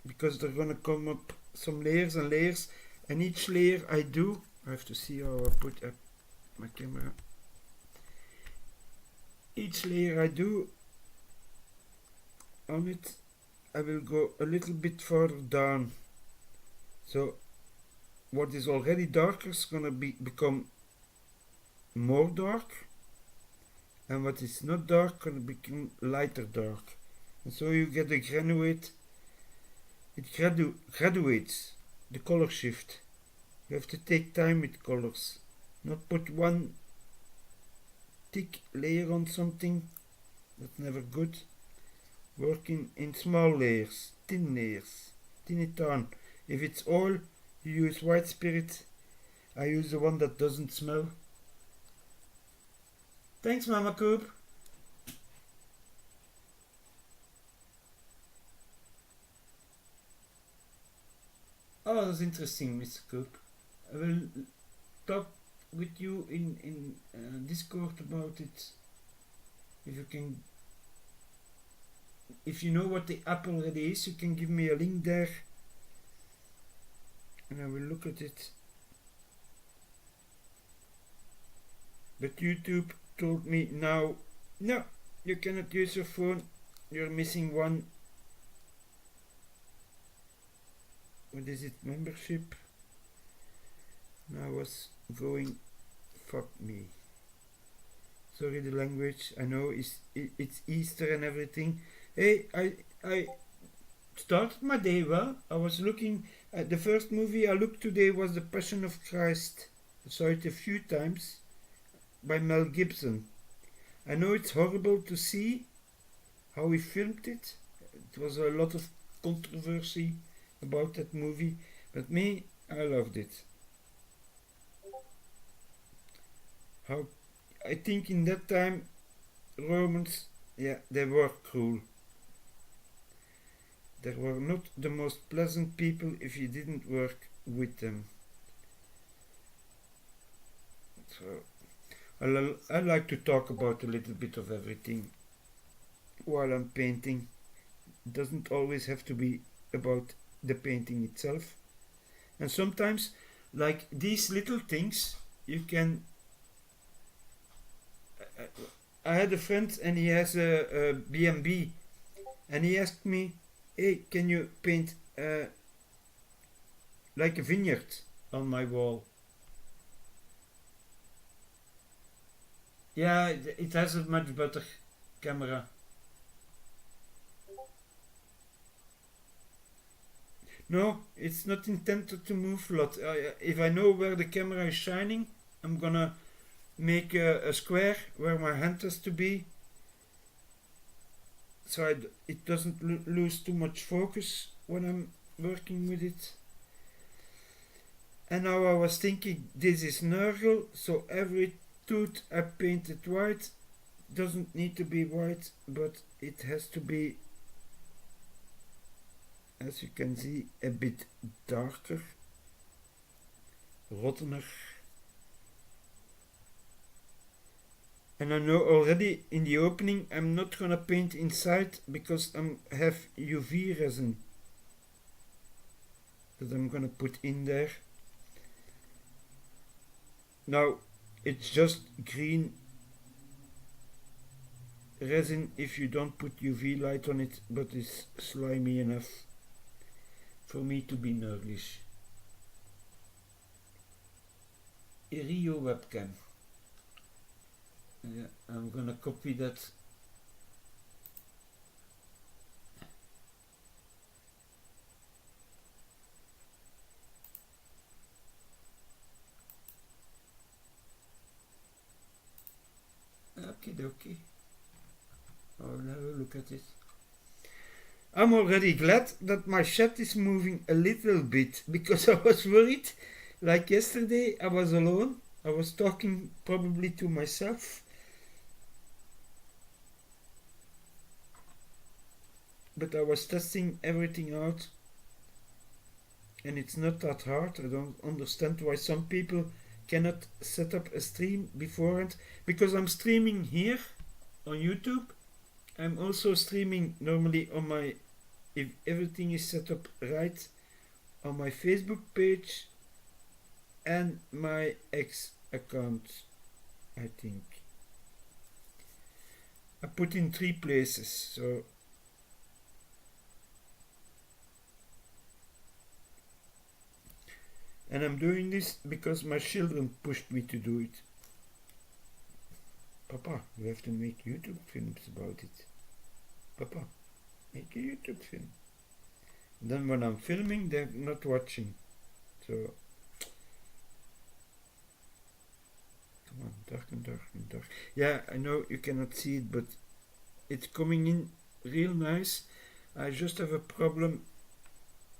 because they're gonna come up some layers and layers, and each layer I have to see how I put up my camera. Each layer I do on it, I will go a little bit further down, so what is already darker is gonna become more dark, and what is not dark gonna become lighter dark, and so you get a graduate. It graduates the color shift. You have to take time with colors, not put one thick layer on something. That's never good. Working in small layers, thin it down. If it's oil, you use white spirit. I use the one that doesn't smell. Thanks, Mama Coop. Oh, that's interesting, Mr. Coop. I will talk with you in Discord about it. If you know what the app already is, you can give me a link there, and I will look at it. But YouTube told me now, no, you cannot use your phone. You're missing one. What is it? Membership. Now I was going, fuck me. Sorry the language. I know it's Easter and everything. Hey, I started my day well. I was looking at the first movie I looked today was The Passion of Christ. I saw it a few times by Mel Gibson. I know it's horrible to see how he filmed it. It was a lot of controversy about that movie, but me, I loved it. How I think in that time Romans, yeah, they were cruel. They were not the most pleasant people if you didn't work with them. So I like to talk about a little bit of everything while I'm painting. It doesn't always have to be about the painting itself, and sometimes like these little things you can I had a friend and he has a B&B, and he asked me, hey, can you paint like a vineyard on my wall? Yeah, it has a much better camera. No, it's not intended to move a lot. If I know where the camera is shining, I'm gonna make a square where my hand has to be, so it doesn't lose too much focus when I'm working with it. And now I was thinking, this is nurgle, so every tooth I painted white. Doesn't need to be white, but it has to be, as you can see, a bit darker, rottener. And I know already in the opening I'm not gonna paint inside because I have UV resin that I'm gonna put in there. Now it's just green resin if you don't put UV light on it, but it's slimy enough for me to be nurglish. Rio webcam. Yeah, I'm gonna copy that. Okay. I'll have a look at it. I'm already glad that my chat is moving a little bit because I was worried. Like yesterday, I was alone. I was talking probably to myself. But I was testing everything out. And it's not that hard. I don't understand why some people cannot set up a stream beforehand. Because I'm streaming here on YouTube. I'm also streaming normally on my, if everything is set up right, on my Facebook page and my X account, I think. I put in 3 places, so and I'm doing this because my children pushed me to do it. Papa, you have to make YouTube films about it. Papa, make a YouTube film. And then when I'm filming, they're not watching. So, come on, dark. Yeah, I know you cannot see it, but it's coming in real nice. I just have a problem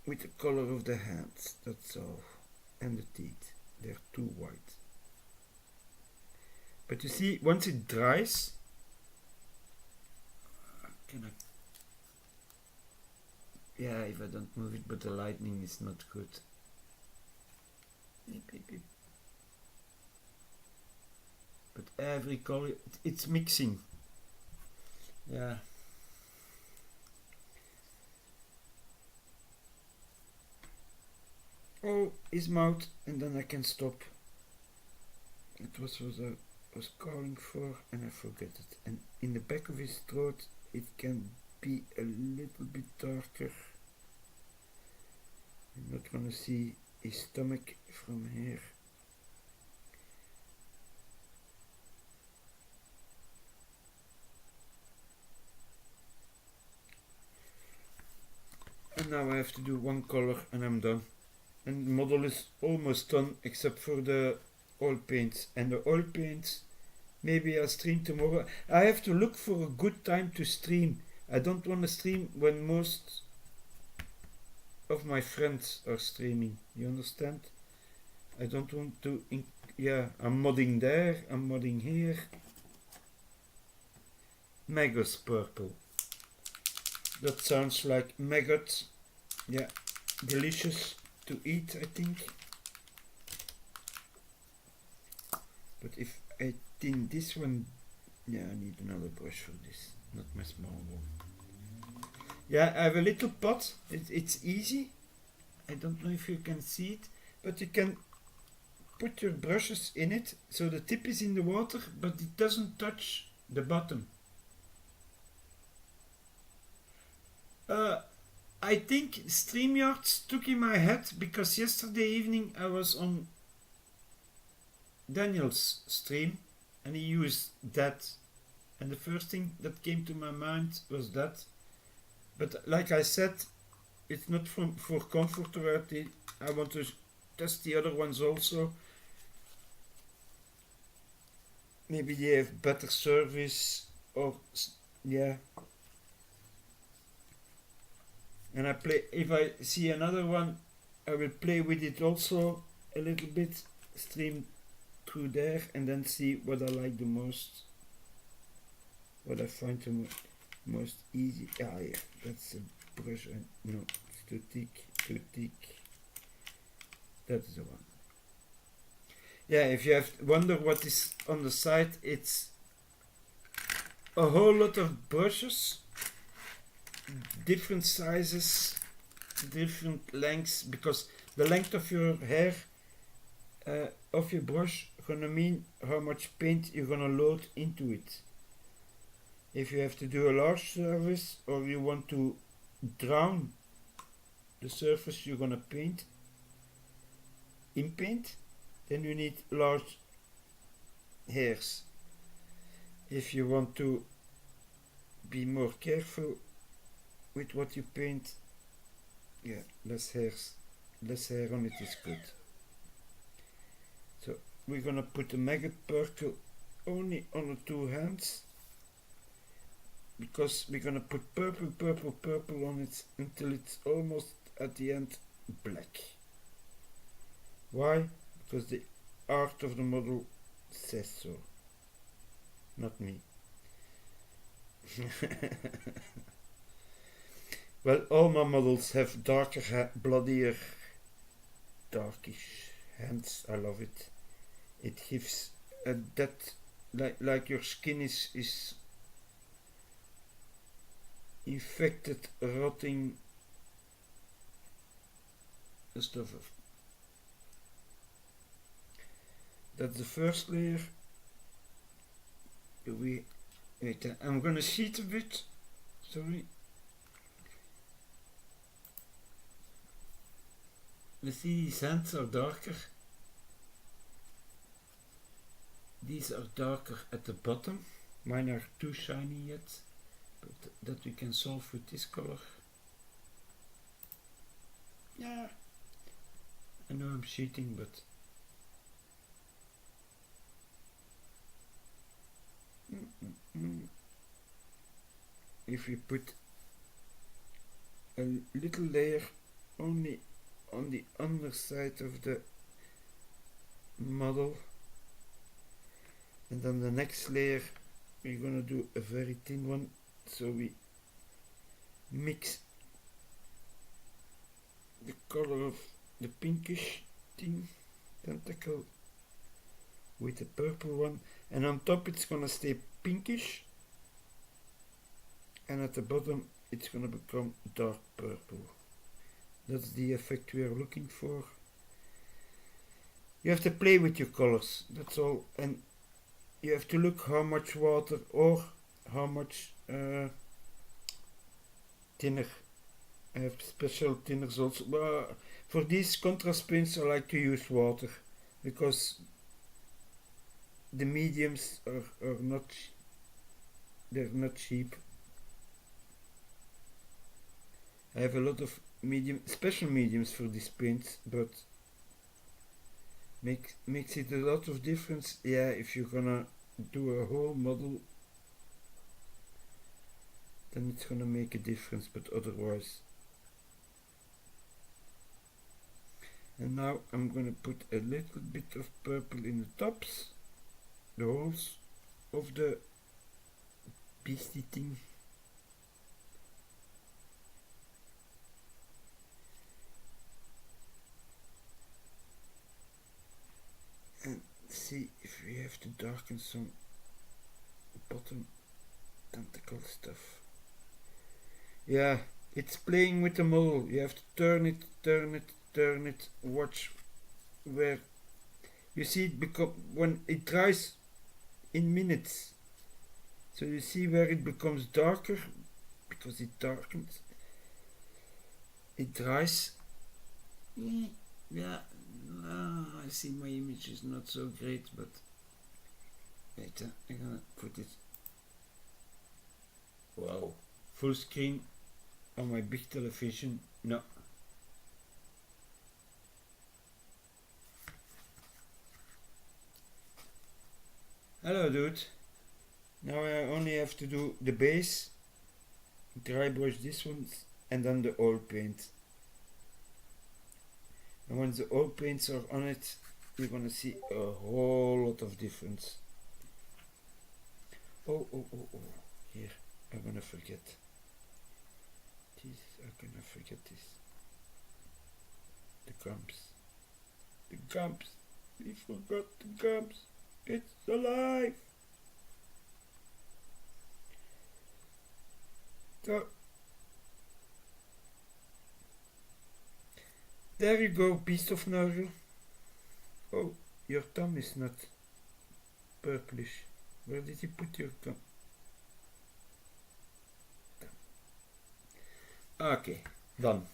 with the color of the hands, that's all. And the teeth, they're too white. But you see, once it dries, yeah, if I don't move it, but the lightning is not good. But every color, it's mixing. Yeah. Oh, his mouth, and then I can stop. It was what I was calling for, and I forget it. And in the back of his throat, it can be a little bit darker. I'm not gonna see his stomach from here. And now I have to do one color and I'm done. And the model is almost done except for the oil paints. And the oil paints, maybe I'll stream tomorrow. I have to look for a good time to stream. I don't want to stream when most of my friends are streaming. You understand? I don't want to... yeah, I'm modding there, I'm modding here. Maggots purple. That sounds like maggot. Yeah, delicious to eat, I think. But if I think this one, yeah, I need another brush for this, not my small one. Yeah, I have a little pot. It's easy. I don't know if you can see it, but you can put your brushes in it, so the tip is in the water, but it doesn't touch the bottom. I think StreamYard stuck in my head because yesterday evening I was on Daniel's stream and he used that, and the first thing that came to my mind was that. But like I said, it's not for comfort or I want to test the other ones also. Maybe they have better service or yeah. And I play, if I see another one, I will play with it also a little bit, stream through there and then see what I like the most, what I find the most easy. Ah yeah, that's a brush, no, it's too thick, that's the one. Yeah, if you have wonder what is on the side, it's a whole lot of brushes, different sizes, different lengths, because the length of your hair, of your brush, gonna mean how much paint you're gonna load into it. If you have to do a large surface or you want to drown the surface you're gonna paint in paint, then you need large hairs. If you want to be more careful with what you paint, yeah, less hair on it is good. So we're gonna put the maggot purple only on the two hands, because we're gonna put purple on it until it's almost at the end black. Why? Because the art of the model says so, not me. Well, all my models have darker, bloodier, darkish hands. I love it. It gives a that like your skin is infected, rotting stuff. That's the first layer. Wait, I'm gonna sheet a bit. Sorry. You see, these hands are darker. These are darker at the bottom. Mine are too shiny yet, but that we can solve with this color. Yeah, I know I'm cheating, but if we put a little layer only on the underside of the model, and then the next layer we're gonna do a very thin one, so we mix the color of the pinkish thing tentacle with the purple one, and on top it's gonna stay pinkish, and at the bottom it's gonna become dark purple. That's the effect we are looking for. You have to play with your colors, that's all, and you have to look how much water or how much thinner. I have special thinners also. But for these contrast paints I like to use water, because the mediums are not, they're not cheap. I have a lot of special mediums for these paints, but makes it a lot of difference. Yeah, if you're gonna do a whole model, then it's gonna make a difference, but otherwise. And now I'm gonna put a little bit of purple in the tops, the holes of the beastie thing. And see if we have to darken some bottom tentacle stuff. Yeah, it's playing with the model. You have to turn it, watch where you see it become, when it dries in minutes. So you see where it becomes darker, because it darkens. It dries. Yeah, I see my image is not so great, but wait, I'm gonna put it, wow, full screen on my big television. No. Hello dude. Now I only have to do the base, dry brush this one, and then the oil paint. And when the oil paints are on it, you're gonna see a whole lot of difference. Oh, here, I'm gonna forget. Jesus, I'm gonna forget this. The gums. The gums. We forgot the gums. It's alive. So, there you go, piece of nurgle. Oh, your thumb is not purplish. Where did you put your thumb? Okay, done.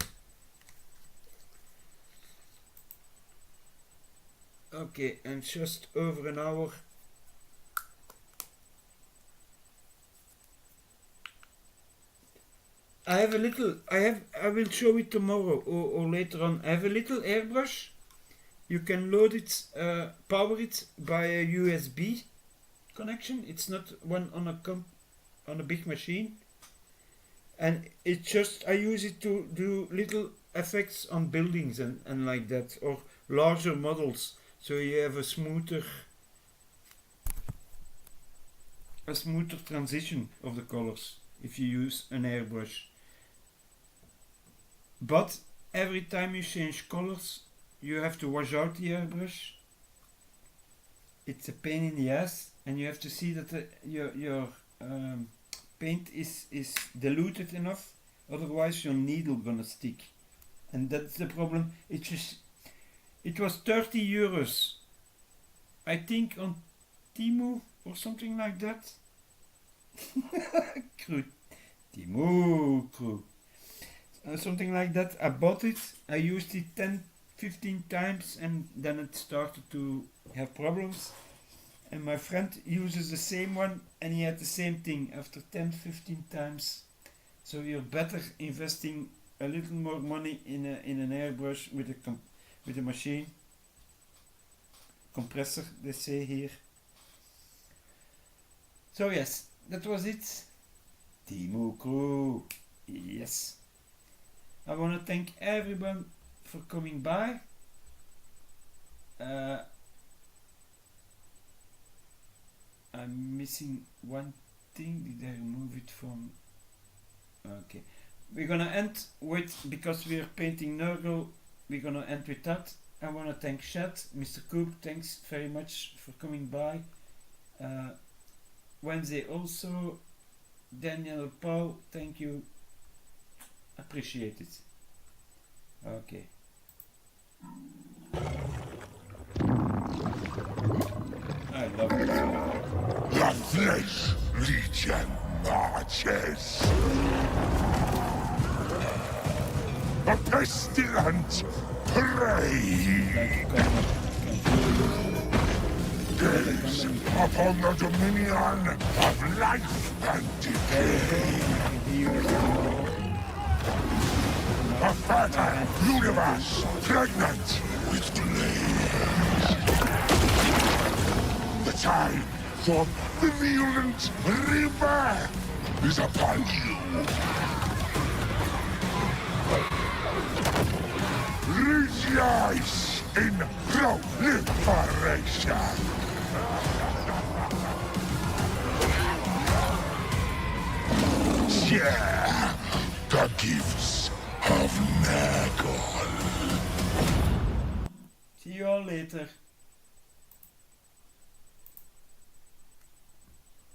Okay, and just over an hour. I have a little, I will show it tomorrow or later on. I have a little airbrush. You can load it, power it by a USB connection. It's not one on a big machine. And it just, I use it to do little effects on buildings and like that, or larger models, so you have a smoother transition of the colors if you use an airbrush. But every time you change colors, you have to wash out the airbrush. It's a pain in the ass, and you have to see that your paint is diluted enough, otherwise your needle gonna stick, and that's the problem. It was 30 euros, I think, on Temu or something like that. Temu crew. Something like that. I bought it, I used it 10-15 times, and then it started to have problems. And my friend uses the same one, and he had the same thing after 10-15 times. So you're better investing a little more money in an airbrush with a machine compressor, they say here. So yes, that was it. Temu crew. Yes. I want to thank everyone for coming by. I'm missing one thing. Did I remove it from? Okay. We're gonna end with, because we're painting nurgle, we're gonna end with that. I wanna thank Chat, Mr. Coop, thanks very much for coming by. Wednesday also, Daniel Paul, thank you. Appreciate it. Okay. I love it. The Flesh Legion marches. A pestilent plague. Gaze upon the dominion of life and decay. A fertile universe pregnant with flames. The time for the mutant rebirth is upon you. Rejoice in proliferation. Share the gifts of nurgle. See you all later.